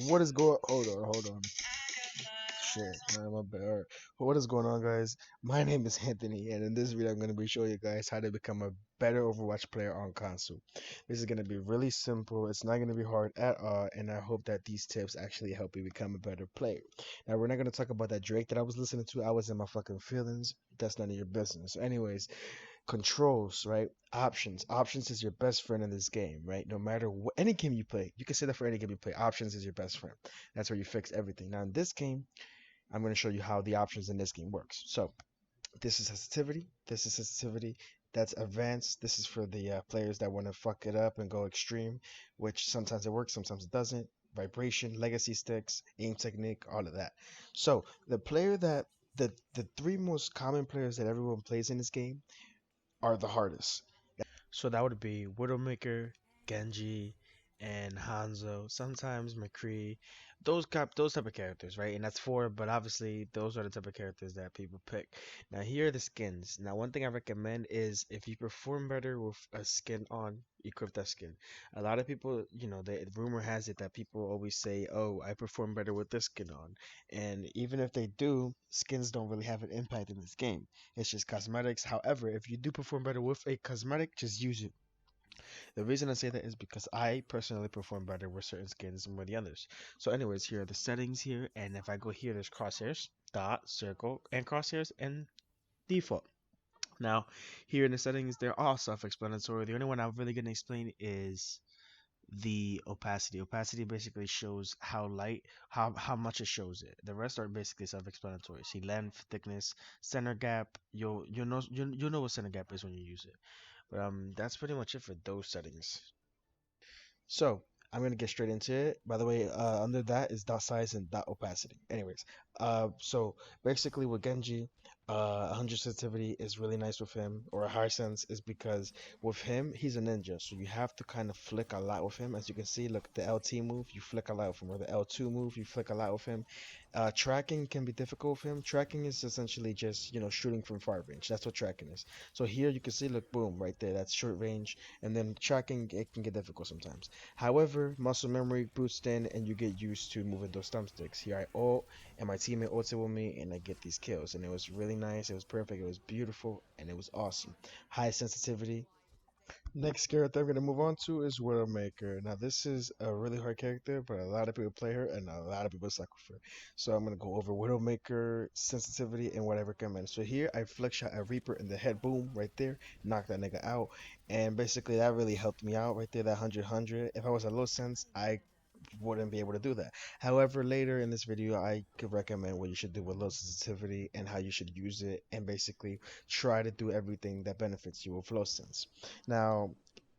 What is going? Hold on. Shit, my bad. All right. What is going on, guys? My name is Anthony, and in this video, I'm going to be showing you guys how to become a better Overwatch player on console. This is going to be really simple. It's not going to be hard at all, and I hope that these tips actually help you become a better player. Now, we're not going to talk about that Drake that I was listening to. I was in my fucking feelings. That's none of your business. So anyways, controls, right? Options. Options is your best friend in this game, right? No matter what, any game you play, you can say that for any game you play. Options is your best friend. That's where you fix everything. Now, in this game, I'm going to show you how the options in this game works. So this is sensitivity. This is sensitivity. That's advanced. This is for the players that want to fuck it up and go extreme, which sometimes it works, sometimes it doesn't. Vibration, legacy sticks, aim technique, all of that. So the player that the three most common players that everyone plays in this game are the hardest. So that would be Widowmaker, Genji, and Hanzo. Sometimes McCree, those type of characters, right? And that's four, but obviously those are the type of characters that people pick. Now here are the skins. Now one thing I recommend is if you perform better with a skin on, equip that skin. A lot of people, the rumor has it that people always say, "Oh, I perform better with this skin on," and even if they do, skins don't really have an impact in this game. It's just cosmetics. However, if you do perform better with a cosmetic, just use it. The reason I say that is because I personally perform better with certain skins than with the others. So anyways, here are the settings here, and if I go here, there's crosshairs, dot, circle, and crosshairs, and default. Now, here in the settings, they're all self-explanatory. The only one I'm really going to explain is the opacity. Opacity basically shows how light, how much it shows it. The rest are basically self-explanatory. See length, thickness, center gap. You'll know what center gap is when you use it. But that's pretty much it for those settings. So I'm gonna get straight into it. By the way, under that is dot size and dot opacity. Anyways, so basically with Genji, 100 sensitivity is really nice with him, or a high sense is because with him he's a ninja, so you have to kind of flick a lot with him. As you can see, look, the LT move you flick a lot with him, or the L2 move you flick a lot with him. Tracking can be difficult with him. Tracking is essentially just shooting from far range. That's what tracking is. So here you can see, look, boom, right there. That's short range, and then tracking it can get difficult sometimes. However, muscle memory boosts in and you get used to moving those thumbsticks. Here I ult and my teammate ulted with me and I get these kills. And it was really nice, it was perfect, it was beautiful, and it was awesome. High sensitivity. Next character I'm going to move on to is Widowmaker. Now, this is a really hard character, but a lot of people play her and a lot of people suck with her. So I'm going to go over Widowmaker, sensitivity, and what I recommend. So here I flex shot a Reaper in the head, boom, right there, knock that nigga out. And basically that really helped me out right there, that 100. If I was a low sense, I wouldn't be able to do that. However, later in this video, I could recommend what you should do with low sensitivity and how you should use it, and basically try to do everything that benefits you with low sense. Now,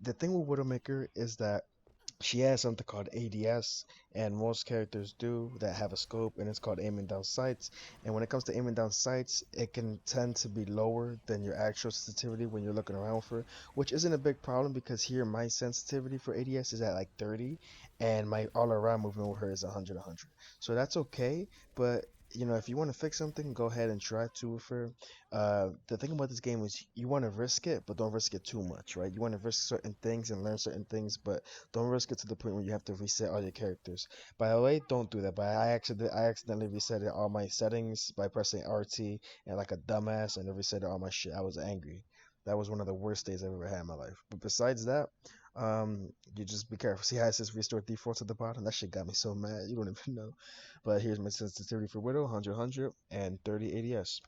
the thing with Widowmaker is that she has something called ADS, and most characters do that have a scope, and it's called aiming down sights. And when it comes to aiming down sights, it can tend to be lower than your actual sensitivity when you're looking around for, which isn't a big problem because here my sensitivity for ADS is at like 30, and my all around movement with her is 100. So that's okay, but if you want to fix something, go ahead and try to with her. The thing about this game is you want to risk it, but don't risk it too much, right? You want to risk certain things and learn certain things, but don't risk it to the point where you have to reset all your characters. By the way, don't do that. But I accidentally reset all my settings by pressing RT and like a dumbass, and it reset all my shit. I was angry. That was one of the worst days I've ever had in my life. But besides that, you just be careful. See how it says restore defaults at the bottom? That shit got me so mad. You don't even know. But here's my sensitivity for Widow, 100, and 30 ADS.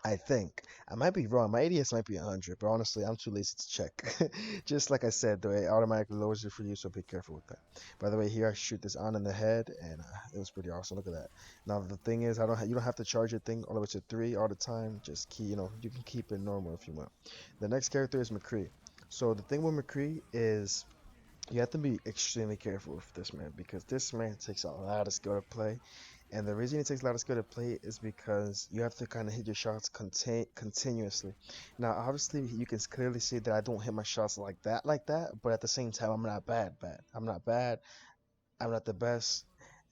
I think. I might be wrong. My ADS might be 100, but honestly, I'm too lazy to check. Just like I said, though, it automatically lowers it for you, so be careful with that. By the way, here I shoot this on in the head, and it was pretty awesome. Look at that. Now the thing is, you don't have to charge your thing all the way to 3 all the time. Just you can keep it normal if you want. The next character is McCree. So the thing with McCree is you have to be extremely careful with this man because this man takes a lot of skill to play. And the reason it takes a lot of skill to play is because you have to kind of hit your shots continuously. Now, obviously, you can clearly see that I don't hit my shots like that. But at the same time, I'm not bad. I'm not bad. I'm not the best.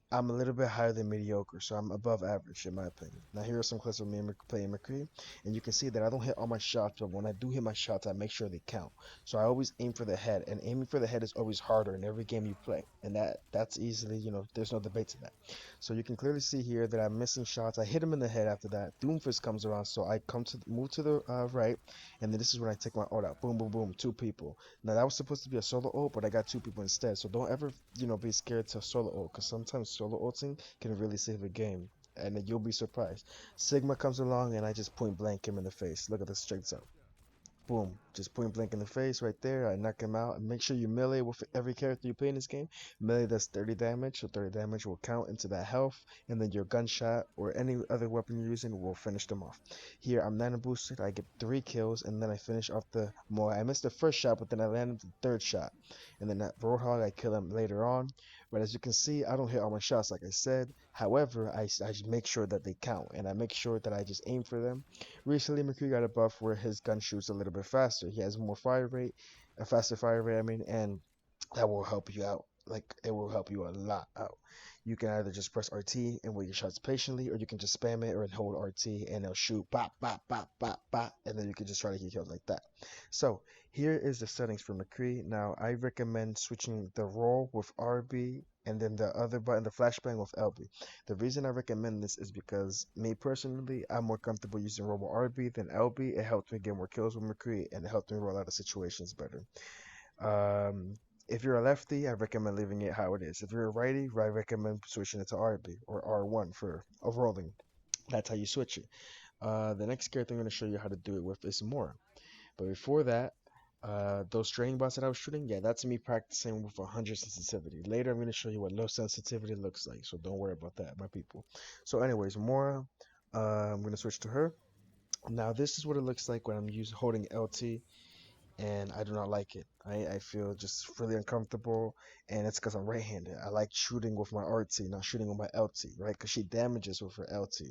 I'm a little bit higher than mediocre, so I'm above average in my opinion. Now here are some clips of me playing McCree, and you can see that I don't hit all my shots, but when I do hit my shots, I make sure they count. So I always aim for the head, and aiming for the head is always harder in every game you play, and that's easily, there's no debate to that. So you can clearly see here that I'm missing shots. I hit him in the head after that. Doomfist comes around, so I move to the right, and then this is when I take my ult out. Boom, boom, boom, two people. Now that was supposed to be a solo ult, but I got two people instead. So don't ever, be scared to solo ult, because sometimes solo ulting can really save a game, and then you'll be surprised. Sigma comes along, and I just point blank him in the face. Look at this straight up. Boom, just point blank in the face right there. I knock him out. And make sure you melee with every character you play in this game. Melee does 30 damage, so 30 damage will count into that health, and then your gunshot or any other weapon you're using will finish them off. Here, I'm nano boosted. I get 3 kills, and then I finish off the more. I missed the first shot, but then I landed the third shot. And then that Roadhog, I kill him later on. But as you can see, I don't hit all my shots like I said. However, I make sure that they count, and I make sure that I just aim for them. Recently, McCree got a buff where his gun shoots a little bit faster. He has more fire rate, a faster fire rate, I mean, and that will help you out. Like, it will help you a lot out. You can either just press RT and wait your shots patiently, or you can just spam it or hold RT and it'll shoot bop, bop, bop, bop, bop, and then you can just try to get kills like that. So, here is the settings for McCree. Now, I recommend switching the roll with RB and then the other button, the flashbang with LB. The reason I recommend this is because me personally, I'm more comfortable using roll with RB than LB. It helps me get more kills with McCree and it helps me roll out of situations better. Um, if you're a lefty, I recommend leaving it how it is. If you're a righty, I recommend switching it to RB or R1 for rolling. That's how you switch it. The next character I'm going to show you how to do it with is Mora. But before that, those training bots that I was shooting, yeah, that's me practicing with 100 sensitivity. Later, I'm going to show you what low sensitivity looks like, so don't worry about that, my people. So anyways, Mora, I'm going to switch to her. Now, this is what it looks like when I'm holding LT, and I do not like it. I feel just really uncomfortable, and it's because I'm right-handed. I like shooting with my RT, not shooting with my LT, right? Because she damages with her LT.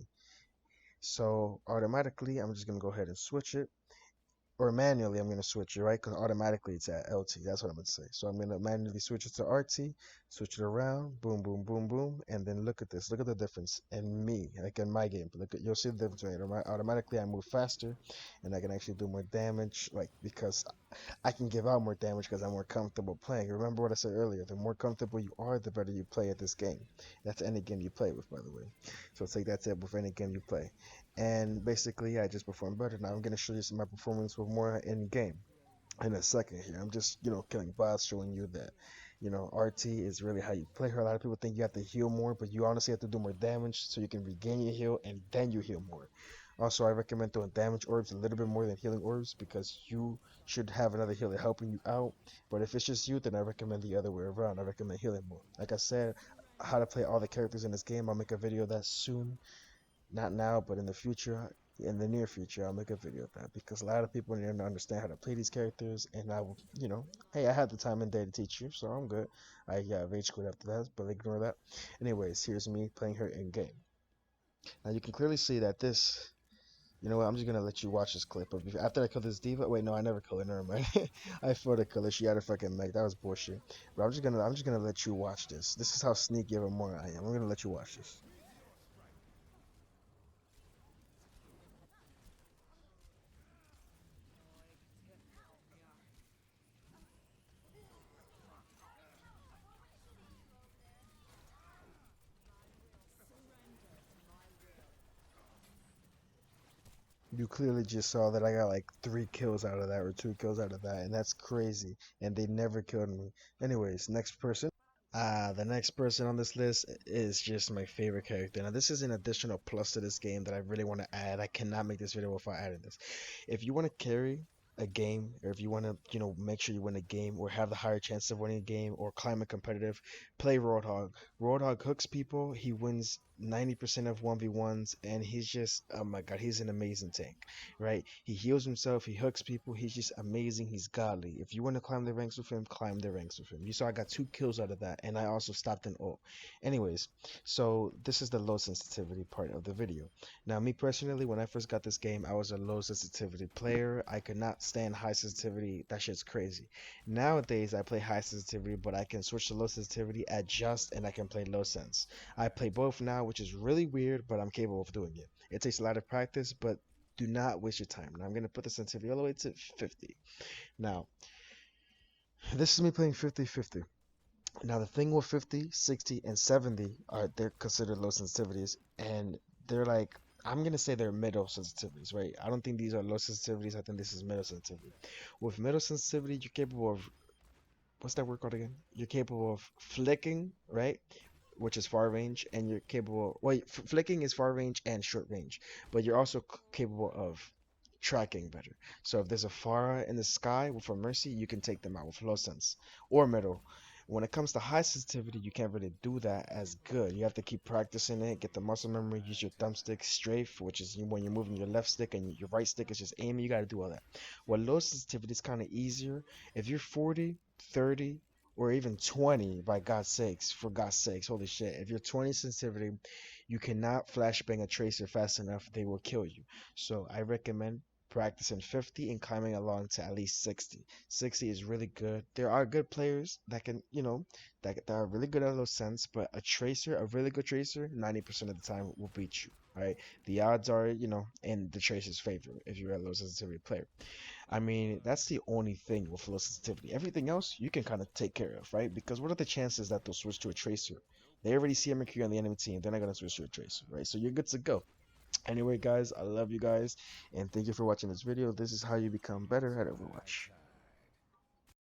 So automatically, I'm just going to go ahead and switch it. Or manually, I'm going to switch it, right? Because automatically it's at LT. That's what I'm going to say. So I'm going to manually switch it to RT, switch it around, boom, boom, boom, boom, and then look at this. Look at the difference in me, like in my game. Look at, you'll see the difference right. Automatically, I move faster, and I can actually do more damage, like because I can give out more damage because I'm more comfortable playing. Remember what I said earlier. The more comfortable you are, the better you play at this game. That's any game you play with, by the way. So take that tip with any game you play. And basically, I just perform better. Now I'm going to show you some of my performance with more in game in a second here. I'm just, killing bots, showing you that, RT is really how you play her. A lot of people think you have to heal more, but you honestly have to do more damage so you can regain your heal and then you heal more. Also, I recommend throwing damage orbs a little bit more than healing orbs because you should have another healer helping you out. But if it's just you, then I recommend the other way around. I recommend healing more. Like I said, how to play all the characters in this game, I'll make a video of that soon. Not now, but in the future, in the near future, I'll make a video of that because a lot of people need to understand how to play these characters, and I will, hey, I had the time and day to teach you, so I'm good. I rage quit after that, but ignore that. Anyways, here's me playing her in game. Now you can clearly see that this. You know what? I'm just gonna let you watch this clip. But after I kill this diva, wait, no, I never kill her. Never mind. I thought I killed her. She had a fucking mech. That was bullshit. But I'm just gonna let you watch this. This is how sneaky of a moron I am. I'm gonna let you watch this. You clearly just saw that I got like 3 kills out of that or 2 kills out of that, and that's crazy. And they never killed me. Anyways, next person. The next person on this list is just my favorite character. Now, this is an additional plus to this game that I really want to add. I cannot make this video without adding this. If you want to carry a game, or if you want to, make sure you win a game, or have the higher chance of winning a game, or climb a competitive, play Roadhog. Roadhog hooks people. He wins 90% of 1v1s, and he's just, oh my god, he's an amazing tank, right? He heals himself, he hooks people, he's just amazing, he's godly. If you want to climb the ranks with him, climb the ranks with him. You saw I got 2 kills out of that, and I also stopped an ult. Anyways, so this is the low sensitivity part of the video. Now, me personally, when I first got this game, I was a low sensitivity player. I could not staying high sensitivity, that shit's crazy. Nowadays, I play high sensitivity, but I can switch to low sensitivity, adjust, and I can play low sense. I play both now, which is really weird, but I'm capable of doing it. It takes a lot of practice, but do not waste your time. Now I'm gonna put the sensitivity all the way to 50. Now, this is me playing 50-50. Now the thing with 50, 60, and 70 are they're considered low sensitivities, and they're like I'm gonna say they're middle sensitivities, right? I don't think these are low sensitivities. I think this is middle sensitivity. With middle sensitivity, you're capable of what's that word called again? You're capable of flicking, right? Which is far range, and you're capable. Well, flicking is far range and short range, but you're also capable of tracking better. So if there's a Pharah in the sky with a Mercy, you can take them out with low sense or middle. When it comes to high sensitivity, you can't really do that as good. You have to keep practicing it, get the muscle memory, use your thumbstick strafe, which is when you're moving your left stick and your right stick is just aiming. You got to do all that. Well, low sensitivity is kind of easier. If you're 40, 30, or even 20, by God's sakes, for God's sakes, holy shit. If you're 20 sensitivity, you cannot flashbang a tracer fast enough, they will kill you. So I recommend practicing 50 and climbing along to at least 60. 60 is really good. There are good players that can, that are really good at low sense, but a really good tracer, 90% of the time will beat you, right? The odds are, in the tracer's favor if you're a low sensitivity player. I mean, that's the only thing with low sensitivity. Everything else you can kind of take care of, right? Because what are the chances that they'll switch to a tracer? They already see a McCree on the enemy team. They're not going to switch to a tracer, right? So you're good to go. Anyway, guys, I love you guys, and thank you for watching this video. This is how you become better at Overwatch.